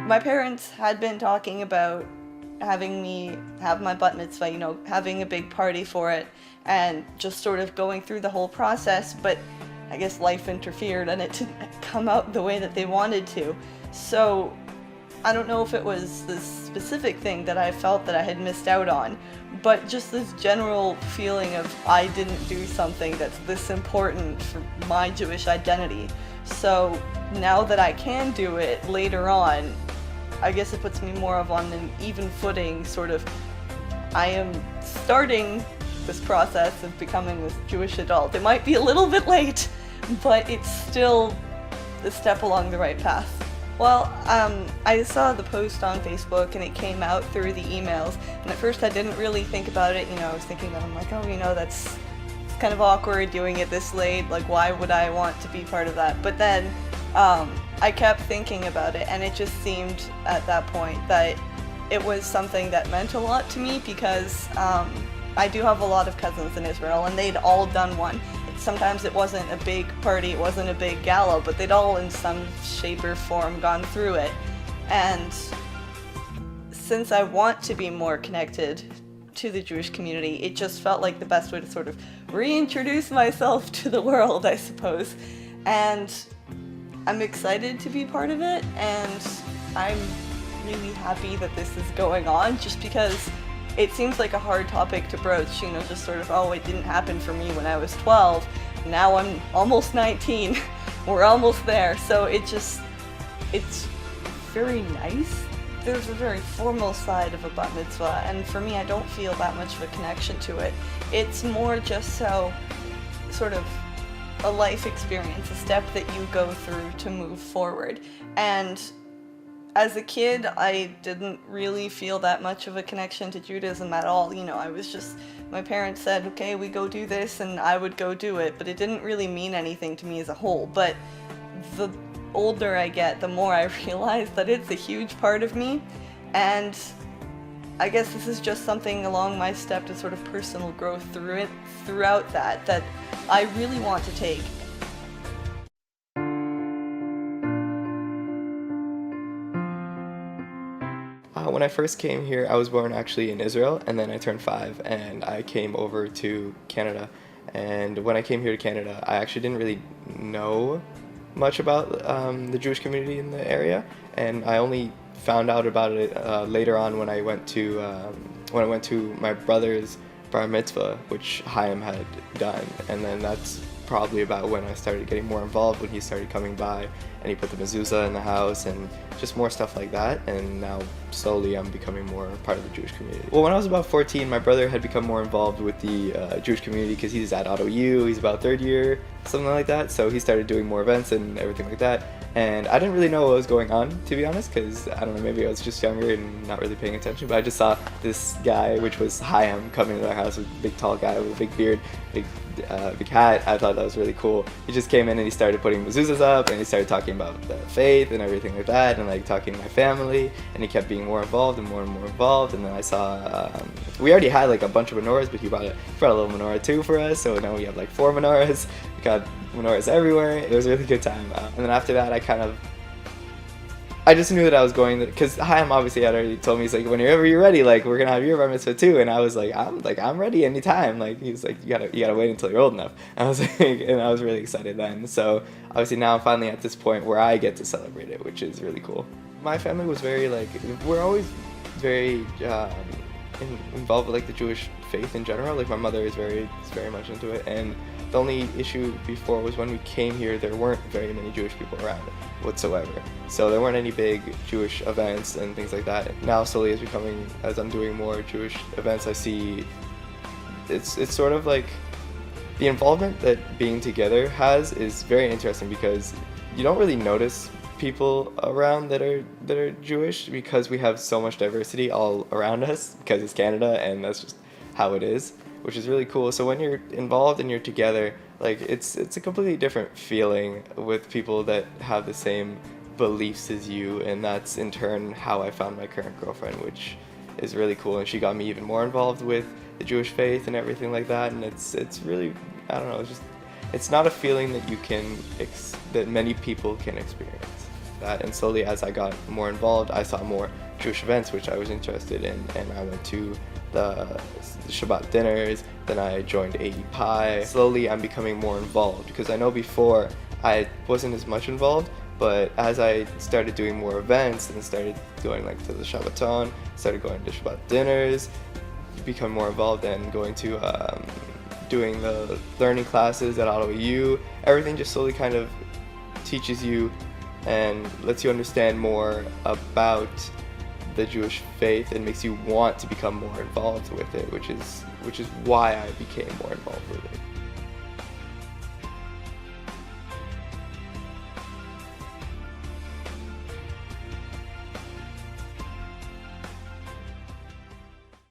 My parents had been talking about having me have my bat mitzvah, having a big party for it, and just sort of going through the whole process, but I guess life interfered and it didn't come out the way that they wanted to. So I don't know if it was this specific thing that I felt that I had missed out on, but just this general feeling of I didn't do something that's this important for my Jewish identity. So now that I can do it later on, I guess it puts me more of on an even footing, sort of. I am starting this process of becoming this Jewish adult. It might be a little bit late, but it's still a step along the right path. Well, I saw the post on Facebook and it came out through the emails, and at first I didn't really think about it. I was thinking that I'm like, that's it's kind of awkward doing it this late, like why would I want to be part of that? But then I kept thinking about it, and it just seemed at that point that it was something that meant a lot to me, because I do have a lot of cousins in Israel, and they'd all done one. Sometimes it wasn't a big party, it wasn't a big gala, but they'd all in some shape or form gone through it. And since I want to be more connected to the Jewish community, it just felt like the best way to sort of reintroduce myself to the world, I suppose. And I'm excited to be part of it, and I'm really happy that this is going on, just because it seems like a hard topic to broach, just sort of, it didn't happen for me when I was 12, now I'm almost 19, we're almost there, so it's very nice. There's a very formal side of a bat mitzvah, and for me I don't feel that much of a connection to it. It's more just so, sort of, a life experience, a step that you go through to move forward. And as a kid, I didn't really feel that much of a connection to Judaism at all. I was just, my parents said, okay, we go do this, and I would go do it, but it didn't really mean anything to me as a whole. But the older I get, the more I realize that it's a huge part of me, and I guess this is just something along my step to sort of personal growth throughout that I really want to take. When I first came here, I was born actually in Israel, and then I turned 5 and I came over to Canada. And when I came here to Canada, I actually didn't really know much about the Jewish community in the area, and I only found out about it later on when I went to my brother's bar mitzvah, which Chaim had done, and then that's probably about when I started getting more involved, when he started coming by and he put the mezuzah in the house and just more stuff like that, and now slowly I'm becoming more part of the Jewish community. Well, when I was about 14, my brother had become more involved with the Jewish community because he's at Auto U, he's about 3rd year, something like that, so he started doing more events and everything like that, and I didn't really know what was going on, to be honest, because I don't know, maybe I was just younger and not really paying attention, but I just saw this guy, which was Chaim, coming to our house, with a big tall guy with a big beard, big hat. I thought that was really cool. He just came in and he started putting mezuzahs up, and he started talking about the faith and everything like that, and like talking to my family, and he kept being more involved and more involved. And then I saw we already had like a bunch of menorahs, but he brought a little menorah too for us, so now we have like 4 menorahs. We got menorahs everywhere. It was a really good time. And then after that, I just knew that I was going, because Chaim obviously had already told me, he's like, whenever you're ready, like, we're gonna have your bar mitzvah too. And I was like, I'm ready anytime. Like, he was like, you gotta wait until you're old enough. I was like, and I was really excited then. So obviously now I'm finally at this point where I get to celebrate it, which is really cool. My family was very, like, we're always very involved with like the Jewish faith in general. Like, my mother is very much into it, and the only issue before was when we came here, there weren't very many Jewish people around whatsoever. So there weren't any big Jewish events and things like that. Now slowly as I'm doing more Jewish events, I see it's sort of like the involvement that being together has is very interesting, because you don't really notice people around that are Jewish, because we have so much diversity all around us, because it's Canada and that's just how it is, which is really cool. So when you're involved and you're together, like, it's a completely different feeling with people that have the same beliefs as you, and that's in turn how I found my current girlfriend, which is really cool, and she got me even more involved with the Jewish faith and everything like that, and it's really, I don't know, it's not a feeling that that many people can experience. that. And slowly as I got more involved, I saw more Jewish events which I was interested in, and I went to the Shabbat dinners, then I joined AE Pi. Slowly I'm becoming more involved, because I know before I wasn't as much involved, but as I started doing more events and started going like to the Shabbaton, started going to Shabbat dinners, become more involved and going to doing the learning classes at Ottawa U, everything just slowly kind of teaches you and lets you understand more about the Jewish faith and makes you want to become more involved with it, which is why I became more involved with it.